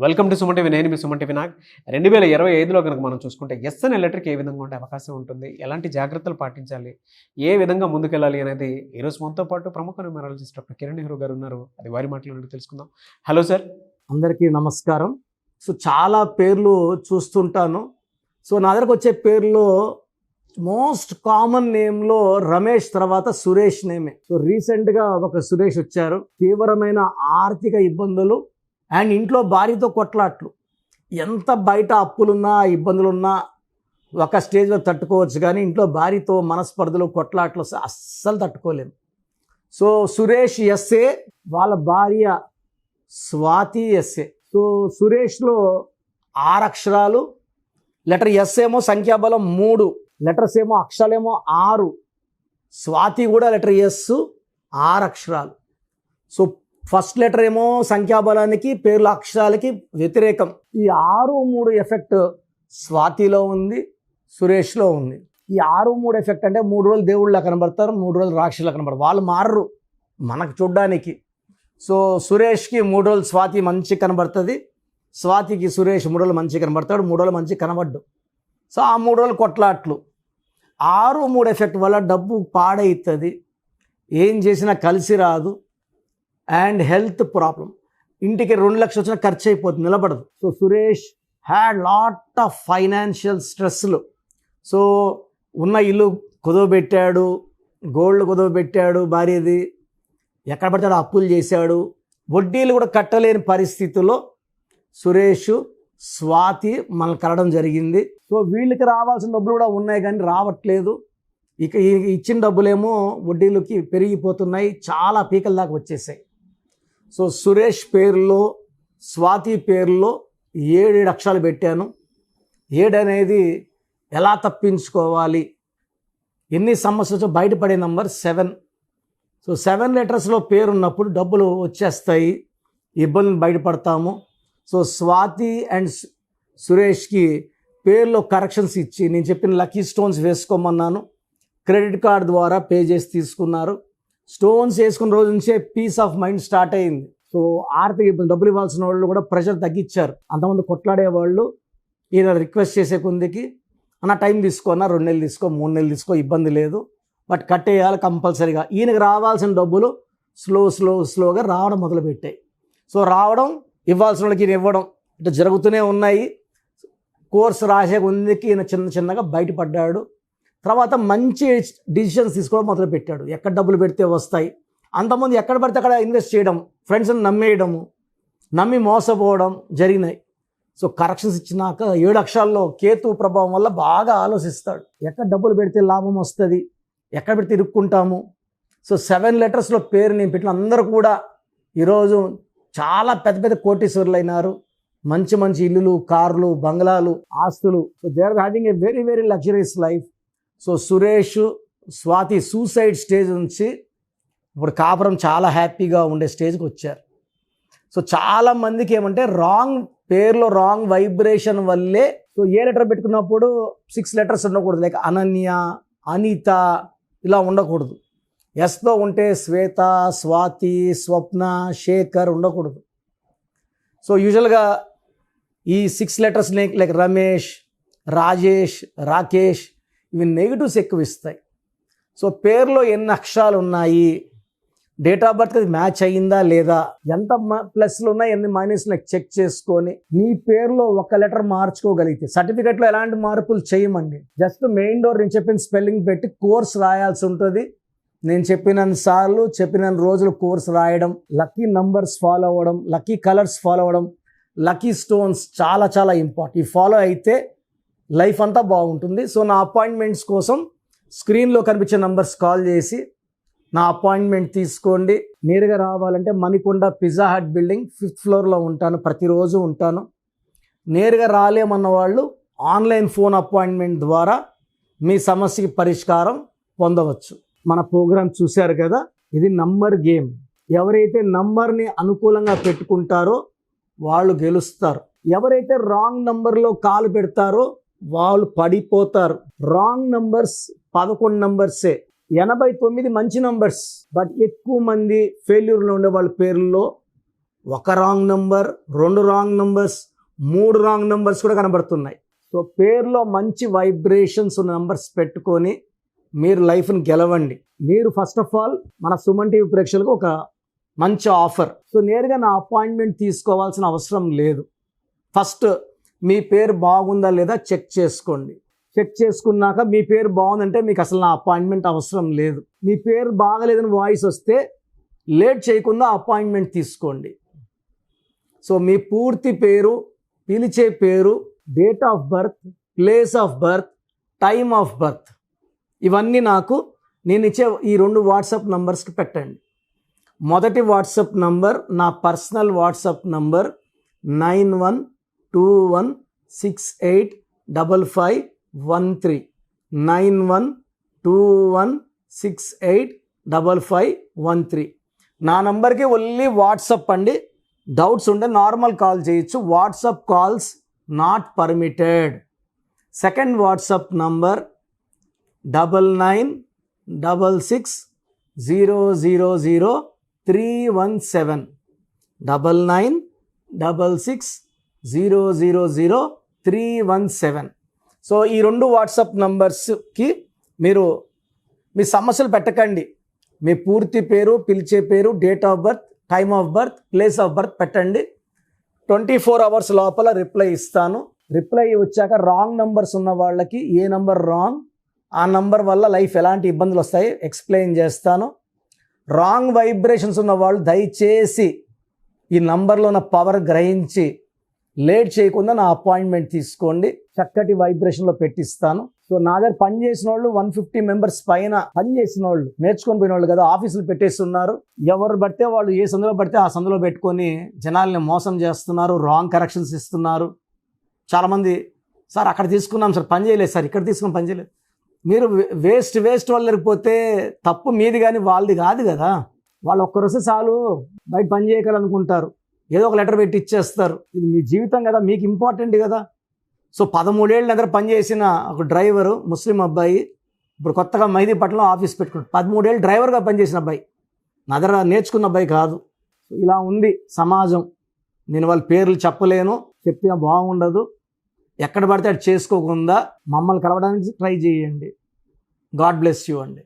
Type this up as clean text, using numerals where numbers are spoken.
Welcome to Suman TV. నేను మీ Suman TV Nag. 2025లో కనుక మనం చూసుకుంటే ఎస్ అనే లెటర్కి ఏ విధంగా ఉండే అవకాశం ఉంటుంది, ఎలాంటి జాగ్రత్తలు పాటించాలి, ఏ విధంగా ముందుకెళ్ళాలి అనేది ఈరోజు మనతో పాటు ప్రముఖ న్యూమరాలజిస్ట్ డాక్టర్ కిరణ్ నెహ్రూ గారు ఉన్నారు. అది వారి మాటలు తెలుసుకుందాం. Hello sir. అందరికీ నమస్కారం. చాలా పేర్లు చూస్తుంటాను. నా దగ్గరకు వచ్చే పేర్లో మోస్ట్ కామన్ నేమ్లో రమేష్ తర్వాత సురేష్ నేమే. రీసెంట్గా ఒక సురేష్ వచ్చారు. తీవ్రమైన ఆర్థిక ఇబ్బందులు అండ్ ఇంట్లో భార్యతో కొట్లాట్లు. ఎంత బయట అప్పులున్నా ఇబ్బందులున్నా ఒక స్టేజ్లో తట్టుకోవచ్చు, కానీ ఇంట్లో భార్యతో మనస్పర్ధలు కొట్లాట్లు అస్సలు తట్టుకోలేము. సురేష్ ఎస్ఏ, వాళ్ళ భార్య స్వాతి ఎస్ఏ. సురేష్లో 6 అక్షరాలు, లెటర్ ఎస్ ఏమో సంఖ్యాబలం 3, లెటర్స్ ఏమో అక్షరాలేమో 6. స్వాతి కూడా లెటర్ ఎస్ 6 అక్షరాలు. ఫస్ట్ లెటర్ ఏమో సంఖ్యాబలానికి పేర్ల అక్షరాలకి వ్యతిరేకం. ఈ 6-3 ఎఫెక్ట్ స్వాతిలో ఉంది, సురేష్లో ఉంది. ఈ 6-3 ఎఫెక్ట్ అంటే 3 రోజులు దేవుళ్ళ కనబడతారు, 3 రోజులు రాక్షసులా కనబడతారు. వాళ్ళు మారరు మనకు చూడ్డానికి. సురేష్కి 3 రోజులు స్వాతి మంచి కనబడుతుంది, స్వాతికి సురేష్ 3 రోజులు మంచి కనబడతాడు, 3 రోజులు మంచి కనబడ్డు. ఆ 3 రోజులు కొట్లాట్లు. 6-3 ఎఫెక్ట్ వల్ల డబ్బు పాడవుతుంది, ఏం చేసినా కలిసి రాదు, అండ్ హెల్త్ ప్రాబ్లం. ఇంటికి 2 లక్షలు వచ్చినా ఖర్చు అయిపోతుంది, నిలబడదు. Suresh had lot of financial స్ట్రెస్లు. ఉన్న ఇల్లు కుదవబెట్టాడు, గోల్డ్ కుదవబెట్టాడు భార్యది, ఎక్కడ పడతాడు అప్పులు చేశాడు, వడ్డీలు కూడా కట్టలేని పరిస్థితుల్లో సురేష్ స్వాతి మనల్ని కలవడం జరిగింది. వీళ్ళకి రావాల్సిన డబ్బులు కూడా ఉన్నాయి కానీ రావట్లేదు. ఇక ఇచ్చిన డబ్బులేమో వడ్డీలకి పెరిగిపోతున్నాయి, చాలా పీకల దాకా వచ్చేసాయి. సురేష్ పేరులో స్వాతి పేరులో 7 అక్షరాలు పెట్టాను. 7 అనేది ఎలా తప్పించుకోవాలి, ఎన్ని సమస్యలు బయటపడే నంబర్ 7. 7 లెటర్స్లో పేరు ఉన్నప్పుడు డబ్బులు వచ్చేస్తాయి, ఇబ్బందులు బయటపడతాము. స్వాతి అండ్ సురేష్కి పేర్లో కరెక్షన్స్ ఇచ్చి నేను చెప్పిన లక్కీ స్టోన్స్ వేసుకోమన్నాను. క్రెడిట్ కార్డ్ ద్వారా పే చేసి తీసుకున్నారు. స్టోన్స్ వేసుకున్న రోజు నుంచే పీస్ ఆఫ్ మైండ్ స్టార్ట్ అయింది. ఆర్థిక ఇబ్బంది, డబ్బులు ఇవ్వాల్సిన వాళ్ళు కూడా ప్రెషర్ తగ్గించారు. అంతమంది కొట్లాడేవాళ్ళు ఈయన రిక్వెస్ట్ చేసే కొందికి అన్న టైం తీసుకోనా, 2 నెలలు తీసుకో, 3 నెలలు తీసుకో, ఇబ్బంది లేదు, బట్ కట్టేయాలి కంపల్సరీగా. ఈయనకి రావాల్సిన డబ్బులు స్లోగా రావడం మొదలుపెట్టాయి. రావడం, ఇవ్వాల్సిన వాళ్ళకి ఈయన ఇవ్వడం, ఇట్లా జరుగుతూనే ఉన్నాయి. కోర్స్ రాసే కొందికి ఈయన చిన్నగా బయటపడ్డాడు. తర్వాత మంచి డిసిషన్స్ తీసుకోవడం మొదలుపెట్టాడు. ఎక్కడ డబ్బులు పెడితే వస్తాయి, అంతమంది ఎక్కడ పడితే అక్కడ ఇన్వెస్ట్ చేయడం, ఫ్రెండ్స్ని నమ్మేయడము, నమ్మి మోసపోవడం జరిగినాయి. కరెక్షన్స్ ఇచ్చినాక 7 అక్షరాల్లో కేతు ప్రభావం వల్ల బాగా ఆలోచిస్తాడు. ఎక్కడ డబ్బులు పెడితే లాభం వస్తుంది, ఎక్కడ పెడితే ఇరుక్కుంటాము. 7 లెటర్స్లో పేరు నేను పెట్టిన అందరూ కూడా ఈరోజు చాలా పెద్ద కోటీశ్వరులు అయినారు. మంచి ఇల్లులు, కార్లు, బంగ్లాలు, ఆస్తులు. They are having a very very luxuries life. Suresh Swathi suicide stage నుంచి ఇప్పుడు కాపురం చాలా హ్యాపీగా ఉండే స్టేజ్కి వచ్చారు. చాలా మందికి ఏమంటే పేర్లో రాంగ్ వైబ్రేషన్ వల్లే. ఏ లెటర్ పెట్టుకున్నప్పుడు 6 లెటర్స్ ఉండకూడదు, లైక్ అనన్య, అనిత ఇలా ఉండకూడదు. ఎస్తో ఉంటే శ్వేత, స్వాతి, స్వప్న, శేఖర్ ఉండకూడదు. యూజువల్గా ఈ 6 లెటర్స్ లైక్ రమేష్, రాజేష్, రాకేష్, ఇవి నెగిటివ్స్ ఎక్కువ ఇస్తాయి. పేర్లో ఎన్ని అక్షరాలు ఉన్నాయి, డేట్ ఆఫ్ బర్త్ అది మ్యాచ్ అయ్యిందా లేదా, ఎంత ప్లస్లు ఉన్నాయి, ఎన్ని మైనస్లు చెక్ చేసుకొని మీ పేరులో ఒక లెటర్ మార్చుకోగలిగితే, సర్టిఫికెట్లో ఎలాంటి మార్పులు చేయమండి. జస్ట్ మెయిన్ డోర్ నేను చెప్పిన స్పెల్లింగ్ పెట్టి కోర్స్ రాయాల్సి ఉంటుంది. నేను చెప్పినన్ని సార్లు, చెప్పినన్ని రోజులు కోర్స్ రాయడం, లక్కీ నంబర్స్ ఫాలో అవ్వడం, లక్కీ కలర్స్ ఫాలో అవ్వడం, లక్కీ స్టోన్స్ చాలా ఇంపార్టెంట్. ఈ ఫాలో అయితే లైఫ్ అంతా బాగుంటుంది. నా అపాయింట్మెంట్స్ కోసం స్క్రీన్లో కనిపించే నంబర్స్ కాల్ చేసి నా అపాయింట్మెంట్ తీసుకోండి. నేరుగా రావాలంటే Manikonda pizza hot building 5th ఫ్లోర్లో ఉంటాను, ప్రతిరోజు ఉంటాను. నేరుగా రాలేమన్న వాళ్ళు ఆన్లైన్ ఫోన్ అపాయింట్మెంట్ ద్వారా మీ సమస్యకి పరిష్కారం పొందవచ్చు. మన ప్రోగ్రామ్ చూశారు కదా, ఇది నంబర్ గేమ్. ఎవరైతే నంబర్ని అనుకూలంగా పెట్టుకుంటారో వాళ్ళు గెలుస్తారు. ఎవరైతే రాంగ్ నంబర్లో కాలు పెడతారో వాళ్ళు పడిపోతారు. రాంగ్ నంబర్స్ 11 నంబర్సే, 89 మంచి నంబర్స్, బట్ ఎక్కువ మంది ఫెయిల్యూర్లో ఉండే వాళ్ళ పేర్లలో ఒక wrong number, 2 wrong numbers, 3 wrong numbers కూడా కనబడుతున్నాయి. సో పేరులో మంచి వైబ్రేషన్స్ ఉన్న నెంబర్స్ పెట్టుకొని మీరు లైఫ్ని గెలవండి. మీరు ఫస్ట్ ఆఫ్ ఆల్ మన సుమన్ టీవీ ప్రేక్షకులకు ఒక మంచి ఆఫర్. సో నేరుగా నా అపాయింట్మెంట్ తీసుకోవాల్సిన అవసరం లేదు. ఫస్ట్ మీ పేరు బాగుందా లేదా చెక్ చేసుకోండి. చెక్ చేసుకున్నాక మీ పేరు బాగుందంటే మీకు అసలు నా అపాయింట్మెంట్ అవసరం లేదు. మీ పేరు బాగలేదని వాయిస్ వస్తే లేట్ చేయకుండా అపాయింట్మెంట్ తీసుకోండి. సో మీ పూర్తి పేరు, పిలిచే పేరు, date of birth, place of birth, time of birth, ఇవన్నీ నాకు నేను ఇచ్చే ఈ 2 వాట్సాప్ నంబర్స్కి పెట్టండి. మొదటి వాట్సాప్ నంబర్ నా పర్సనల్ వాట్సాప్ నంబర్ 9121685513, 9121685513. నా నంబర్కి ఓన్లీ వాట్సాప్ అండి. డౌట్స్ ఉంటే నార్మల్ కాల్ చేయొచ్చు. WhatsApp calls not permitted. Second WhatsApp number 9966000317, 9966000317. So ఈ 2 వాట్సాప్ నంబర్స్కి మీరు మీ సమస్యలు పెట్టకండి. మీ పూర్తి పేరు, పిలిచే పేరు, date of birth, time of birth, place of birth పెట్టండి. 24 అవర్స్ లోపల రిప్లై ఇస్తాను. రిప్లై వచ్చాక రాంగ్ నంబర్స్ ఉన్న వాళ్ళకి ఏ నంబర్ రాంగ్, ఆ నంబర్ వల్ల లైఫ్ ఎలాంటి ఇబ్బందులు వస్తాయి ఎక్స్ప్లెయిన్ చేస్తాను. రాంగ్ వైబ్రేషన్స్ ఉన్న వాళ్ళు దయచేసి ఈ నంబర్లో ఉన్న పవర్ గ్రహించి లేట్ చేయకుండా నా అపాయింట్మెంట్ తీసుకోండి. చక్కటి వైబ్రేషన్లో పెట్టిస్తాను. సో నా దగ్గర పనిచేసిన వాళ్ళు 150 మెంబర్స్ పైన పనిచేసిన వాళ్ళు, నేర్చుకొని పోయిన వాళ్ళు కదా, ఆఫీసులు పెట్టేస్తున్నారు. ఎవరు పడితే వాళ్ళు ఏ సందులో పడితే ఆ సందులో పెట్టుకొని జనాల్ని మోసం చేస్తున్నారు, రాంగ్ కరెక్షన్స్ ఇస్తున్నారు. చాలామంది సార్ అక్కడ తీసుకున్నాం సార్ పని చేయలేదు, సార్ ఇక్కడ తీసుకున్నాం పని చేయలేదు. మీరు వేస్ట్ వాళ్ళు లేకపోతే తప్పు మీది కానీ వాళ్ళది కాదు కదా. వాళ్ళు ఒక్కరోజు చాలు బయట పని చేయగలనుకుంటారు, ఏదో ఒక లెటర్ పెట్టి ఇచ్చేస్తారు. ఇది మీ జీవితం కదా, మీకు ఇంపార్టెంట్ కదా. సో 13 ఏళ్ళ దగ్గర పనిచేసిన ఒక డ్రైవరు, ముస్లిం అబ్బాయి, ఇప్పుడు కొత్తగా మైదీపట్నంలో ఆఫీస్ పెట్టుకున్నాడు. 13 ఏళ్ళు డ్రైవర్గా పనిచేసిన అబ్బాయి, నా దగ్గర నేర్చుకున్న అబ్బాయి కాదు. ఇలా ఉంది సమాజం. నేను వాళ్ళ పేర్లు చెప్పలేను, చెప్తే బాగుండదు. ఎక్కడ పడితే అది చేసుకోకుండా మమ్మల్ని కలవడానికి ట్రై చేయండి. గాడ్ బ్లెస్ యూ అండి.